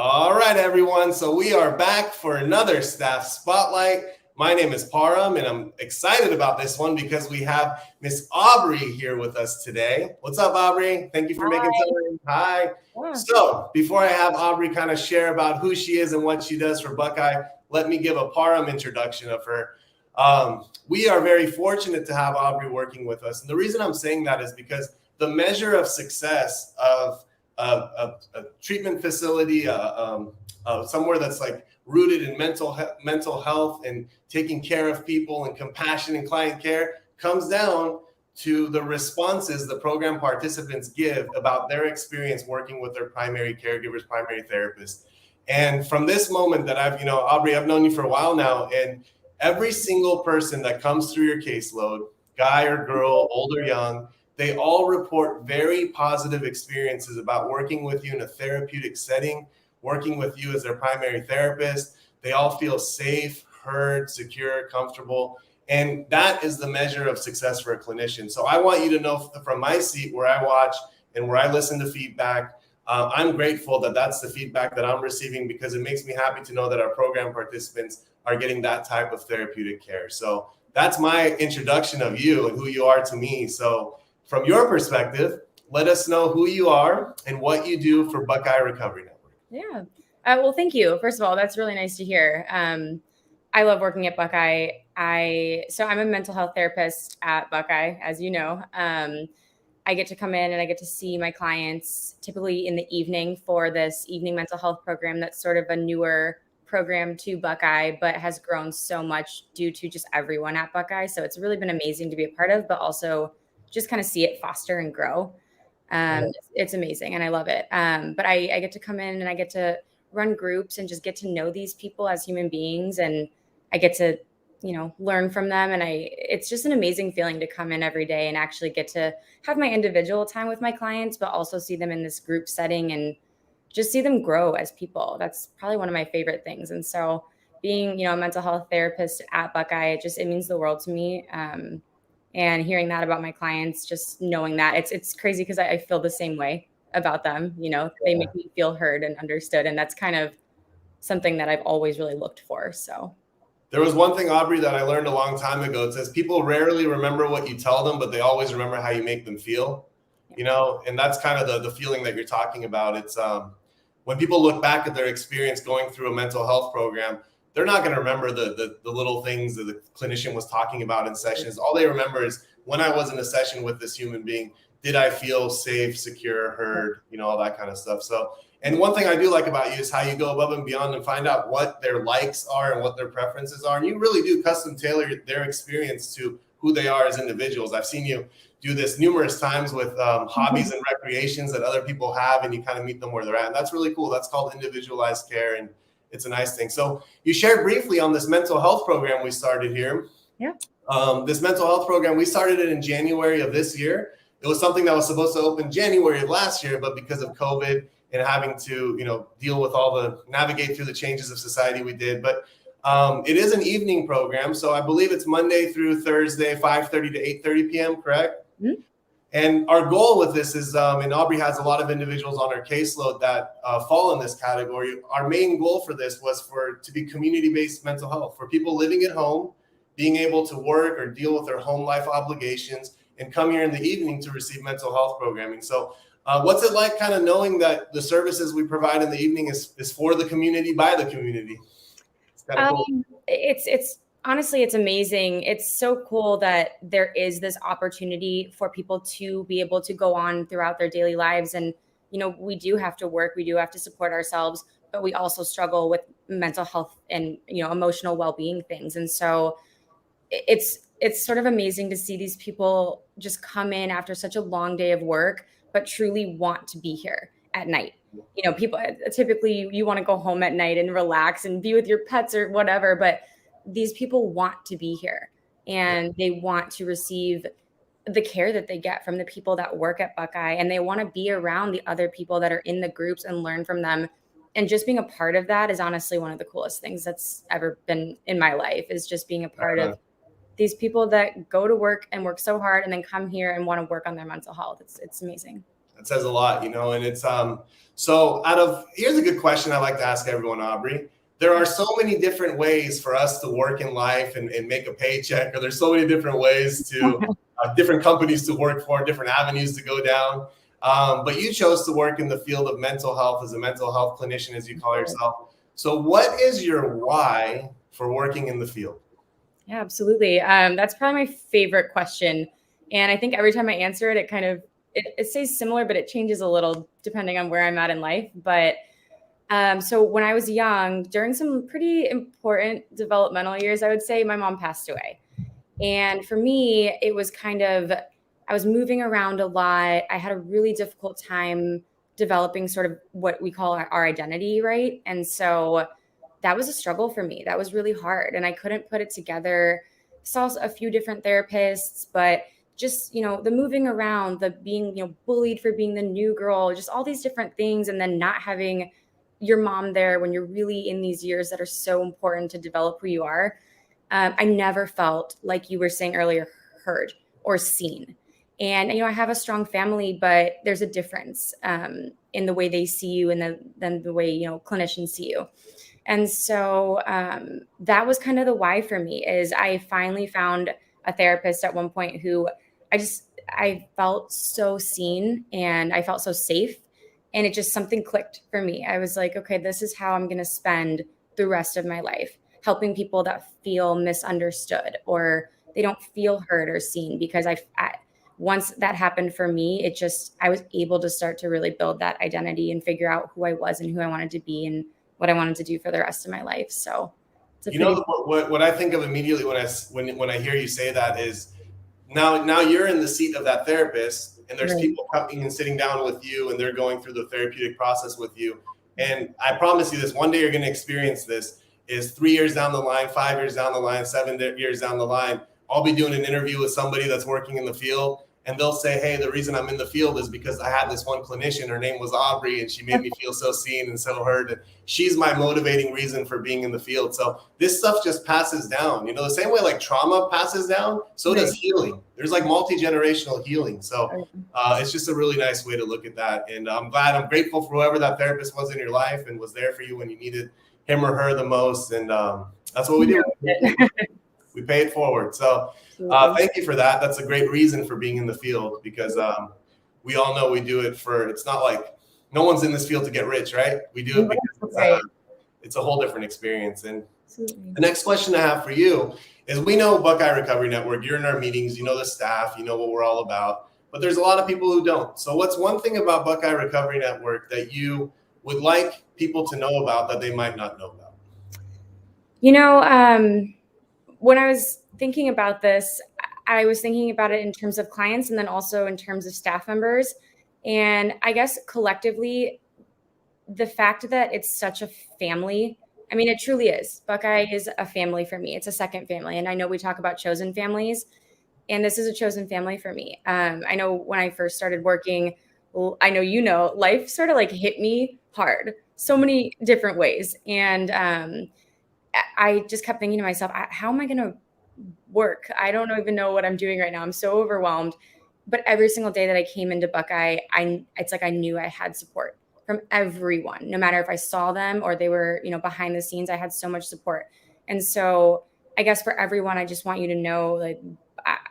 All right, everyone. So we are back for another staff spotlight. My name is Param, and I'm excited about this one because we have Miss Aubrey here with us today. What's up, Aubrey? Thank you for making time. Hi. Yeah. So before I have Aubrey kind of share about who she is and what she does for Buckeye, let me give a Param introduction of her. We are very fortunate to have Aubrey working with us. And the reason I'm saying that is because the measure of success of a treatment facility, somewhere that's like rooted in mental health and taking care of people and compassion and client care comes down to the responses the program participants give about their experience working with their primary caregivers, primary therapists. And from this moment that Aubrey, I've known you for a while now, and every single person that comes through your caseload, guy or girl, old or young, they all report very positive experiences about working with you in a therapeutic setting, working with you as their primary therapist. They all feel safe, heard, secure, comfortable. And that is the measure of success for a clinician. So I want you to know from my seat where I watch and where I listen to feedback, I'm grateful that that's the feedback that I'm receiving, because it makes me happy to know that our program participants are getting that type of therapeutic care. So that's my introduction of you and who you are to me. So from your perspective, let us know who you are and what you do for Buckeye Recovery Network. Yeah. Well, thank you. First of all, that's really nice to hear. I love working at Buckeye. So I'm a mental health therapist at Buckeye, as you know. I get to come in and I get to see my clients typically in the evening for this evening mental health program that's sort of a newer program to Buckeye, but has grown so much due to just everyone at Buckeye. So it's really been amazing to be a part of, but also just kind of see it foster and grow. It's amazing and I love it. But I get to come in and I get to run groups and just get to know these people as human beings, and I get to learn from them. And it's just an amazing feeling to come in every day and actually get to have my individual time with my clients, but also see them in this group setting and just see them grow as people. That's probably one of my favorite things. And so being, a mental health therapist at Buckeye, it means the world to me. And hearing that about my clients, just knowing that it's crazy because I feel the same way about them. They make me feel heard and understood. And that's kind of something that I've always really looked for. So there was one thing, Aubrey, that I learned a long time ago. It says people rarely remember what you tell them, but they always remember how you make them feel, and that's kind of the feeling that you're talking about. It's when people look back at their experience going through a mental health program, they're not going to remember the little things that the clinician was talking about in sessions. All they remember is when I was in a session with this human being, did I feel safe, secure, heard, all that kind of stuff. So, and one thing I do like about you is how you go above and beyond and find out what their likes are and what their preferences are. And you really do custom tailor their experience to who they are as individuals. I've seen you do this numerous times with hobbies and recreations that other people have, and you kind of meet them where they're at. And that's really cool. That's called individualized care, and it's a nice thing. So you shared briefly on this mental health program we started here. Yeah. This mental health program, we started it in January of this year. It was something that was supposed to open January of last year, but because of COVID and having to, deal with navigate through the changes of society, we did. But it is an evening program. So I believe it's Monday through Thursday, 5:30 to 8:30 p.m., correct? Mm-hmm. And our goal with this is, and Aubrey has a lot of individuals on our caseload that fall in this category. Our main goal for this was to be community-based mental health for people living at home, being able to work or deal with their home life obligations, and come here in the evening to receive mental health programming. So what's it like kind of knowing that the services we provide in the evening is for the community, by the community? It's kind of cool. It's honestly, it's amazing. It's so cool that there is this opportunity for people to be able to go on throughout their daily lives. And, we do have to work, we do have to support ourselves, but we also struggle with mental health and, emotional well-being things. And so it's sort of amazing to see these people just come in after such a long day of work, but truly want to be here at night. People typically, you want to go home at night and relax and be with your pets or whatever, but these people want to be here and they want to receive the care that they get from the people that work at Buckeye, and they want to be around the other people that are in the groups and learn from them. And just being a part of that is honestly one of the coolest things that's ever been in my life, is just being a part of these people that go to work and work so hard and then come here and want to work on their mental health. It's amazing. That says a lot, you know, and it's so here's a good question I like to ask everyone, Aubrey. There are so many different ways for us to work in life and make a paycheck, or there's so many different ways to different companies to work for, different avenues to go down. But you chose to work in the field of mental health as a mental health clinician, as you call yourself. So what is your why for working in the field? Yeah, absolutely. That's probably my favorite question. And I think every time I answer it, it kind of, it stays similar, but it changes a little depending on where I'm at in life. But so when I was young, during some pretty important developmental years, I would say my mom passed away. And for me, it was kind of, I was moving around a lot. I had a really difficult time developing sort of what we call our identity, right? And so that was a struggle for me. That was really hard. And I couldn't put it together. Saw a few different therapists, but just, you know, the moving around, the being, you know, bullied for being the new girl, just all these different things. And then not having your mom there when you're really in these years that are so important to develop who you are. I never felt, like you were saying earlier, heard or seen. And, you know, I have a strong family, but there's a difference in the way they see you and then the way, you know, clinicians see you. And so that was kind of the why for me. Is I finally found a therapist at one point who I felt so seen and I felt so safe, and it just, something clicked for me. I was like, okay, this is how I'm going to spend the rest of my life, helping people that feel misunderstood or they don't feel heard or seen. Because once that happened for me, I was able to start to really build that identity and figure out who I was and who I wanted to be and what I wanted to do for the rest of my life. So it's a what I think of immediately when I hear you say that is now you're in the seat of that therapist, and there's people coming and sitting down with you, and they're going through the therapeutic process with you. And I promise you this, one day you're going to experience this. Is 3 years down the line, 5 years down the line, 7 years down the line, I'll be doing an interview with somebody that's working in the field, and they'll say, hey, the reason I'm in the field is because I had this one clinician, her name was Aubrey, and she made me feel so seen and so heard. And she's my motivating reason for being in the field. So this stuff just passes down, you know, the same way like trauma passes down, so does healing. There's like multi-generational healing. So it's just a really nice way to look at that. And I'm grateful for whoever that therapist was in your life and was there for you when you needed him or her the most. And that's what we do. We pay it forward. So thank you for that. That's a great reason for being in the field, because we all know we do it it's not like no one's in this field to get rich, right? We do it because it's a whole different experience. And the next question I have for you is, we know Buckeye Recovery Network, you're in our meetings, you know the staff, you know what we're all about, but there's a lot of people who don't. So what's one thing about Buckeye Recovery Network that you would like people to know about that they might not know about? You know, when I was thinking about this, I was thinking about it in terms of clients and then also in terms of staff members. And I guess collectively, the fact that it's such a family, I mean, it truly is. Buckeye is a family for me. It's a second family. And I know we talk about chosen families, and this is a chosen family for me. I know when I first started working, I know, you know, life sort of like hit me hard, so many different ways. And I just kept thinking to myself, how am I going to work? I don't even know what I'm doing right now. I'm so overwhelmed. But every single day that I came into Buckeye, it's like I knew I had support from everyone, no matter if I saw them or they were, you know, behind the scenes. I had so much support. And so I guess for everyone, I just want you to know, like,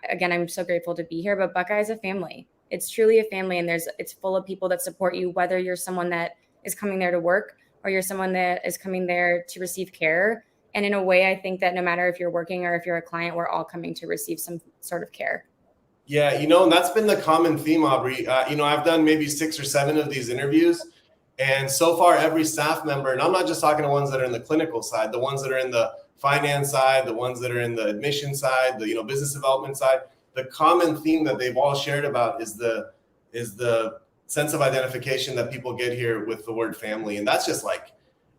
again, I'm so grateful to be here, but Buckeye is a family. It's truly a family, and it's full of people that support you, whether you're someone that is coming there to work or you're someone that is coming there to receive care. And in a way, I think that no matter if you're working or if you're a client, we're all coming to receive some sort of care. Yeah, you know, and that's been the common theme, Aubrey. You know, I've done maybe 6 or 7 of these interviews, and so far every staff member, and I'm not just talking to ones that are in the clinical side, the ones that are in the finance side, the ones that are in the admission side, the, you know, business development side, the common theme that they've all shared about is the sense of identification that people get here with the word family. And that's just like,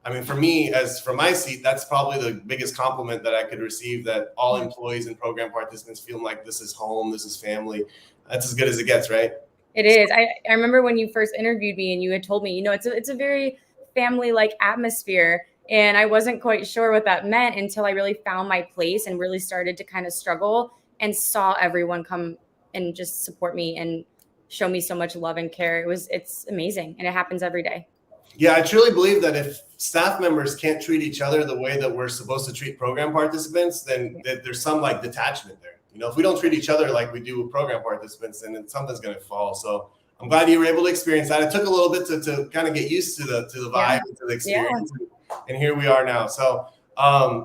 I mean, for me, as from my seat, that's probably the biggest compliment that I could receive, that all employees and program participants feel like this is home, this is family. That's as good as it gets, right? It is. I remember when you first interviewed me and you had told me, you know, it's a very family-like atmosphere. And I wasn't quite sure what that meant until I really found my place and really started to kind of struggle and saw everyone come and just support me. And show me so much love and care. It's amazing. And it happens every day. Yeah, I truly believe that if staff members can't treat each other the way that we're supposed to treat program participants, then there's some like detachment there. You know, if we don't treat each other like we do with program participants, then something's going to fall. So I'm glad you were able to experience that. It took a little bit to kind of get used to the vibe, and to the experience, and here we are now. So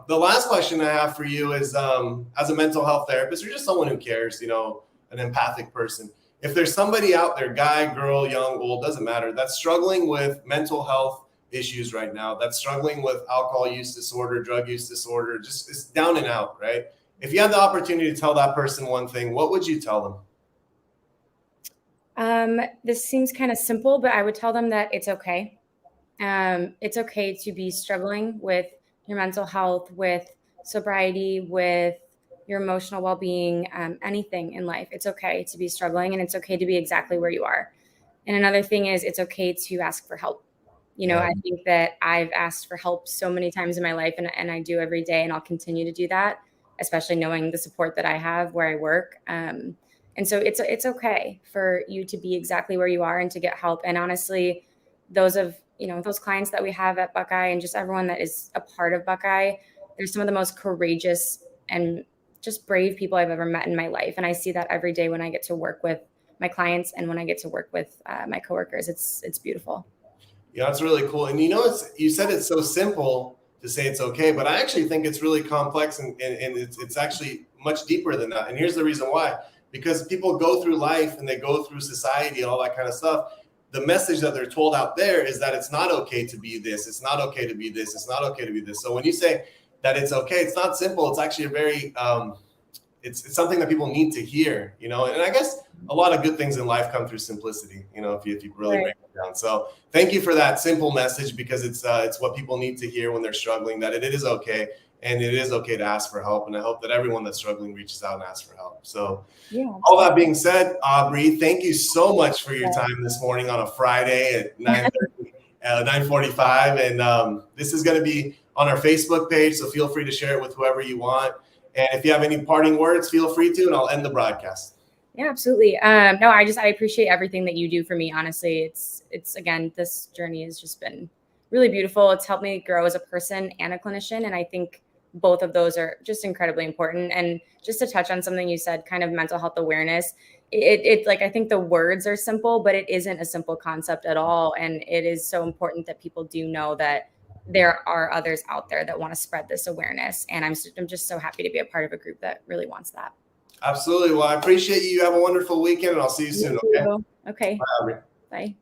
the last question I have for you is, as a mental health therapist or just someone who cares, you know, an empathic person, if there's somebody out there, guy, girl, young, old, doesn't matter, that's struggling with mental health issues right now, that's struggling with alcohol use disorder, drug use disorder, just is down and out, right? If you had the opportunity to tell that person one thing, what would you tell them? This seems kind of simple, but I would tell them that it's okay. It's okay to be struggling with your mental health, with sobriety, with your emotional well-being, anything in life. It's okay to be struggling, and it's okay to be exactly where you are. And another thing is, it's okay to ask for help. You know, I think that I've asked for help so many times in my life, and I do every day, and I'll continue to do that, especially knowing the support that I have where I work. And so it's okay for you to be exactly where you are and to get help. And honestly, those clients that we have at Buckeye and just everyone that is a part of Buckeye, they're some of the most courageous and just brave people I've ever met in my life. And I see that every day when I get to work with my clients and when I get to work with my coworkers. It's beautiful. Yeah, it's really cool. And you know, you said it's so simple to say it's okay, but I actually think it's really complex, and it's actually much deeper than that. And here's the reason why. Because people go through life and they go through society and all that kind of stuff. The message that they're told out there is that it's not okay to be this. It's not okay to be this. It's not okay to be this. So when you say that it's okay, it's not simple. It's actually a very, it's something that people need to hear, you know. And I guess a lot of good things in life come through simplicity, you know, if you really break it down. So thank you for that simple message, because it's what people need to hear when they're struggling, that it is okay. And it is okay to ask for help. And I hope that everyone that's struggling reaches out and asks for help. So all that being said, Aubrey, thank you so much for your time this morning on a Friday at 9:45. And this is going to be on our Facebook page, so feel free to share it with whoever you want. And if you have any parting words, feel free to, and I'll end the broadcast. Yeah, absolutely. No, I appreciate everything that you do for me. Honestly, it's again, this journey has just been really beautiful. It's helped me grow as a person and a clinician. And I think both of those are just incredibly important. And just to touch on something you said, kind of mental health awareness, it like, I think the words are simple, but it isn't a simple concept at all. And it is so important that people do know that there are others out there that want to spread this awareness. And I'm just so happy to be a part of a group that really wants that. Absolutely. Well, I appreciate you. Have a wonderful weekend, and I'll see you soon. Okay. Okay. Bye, Aubrey. Bye.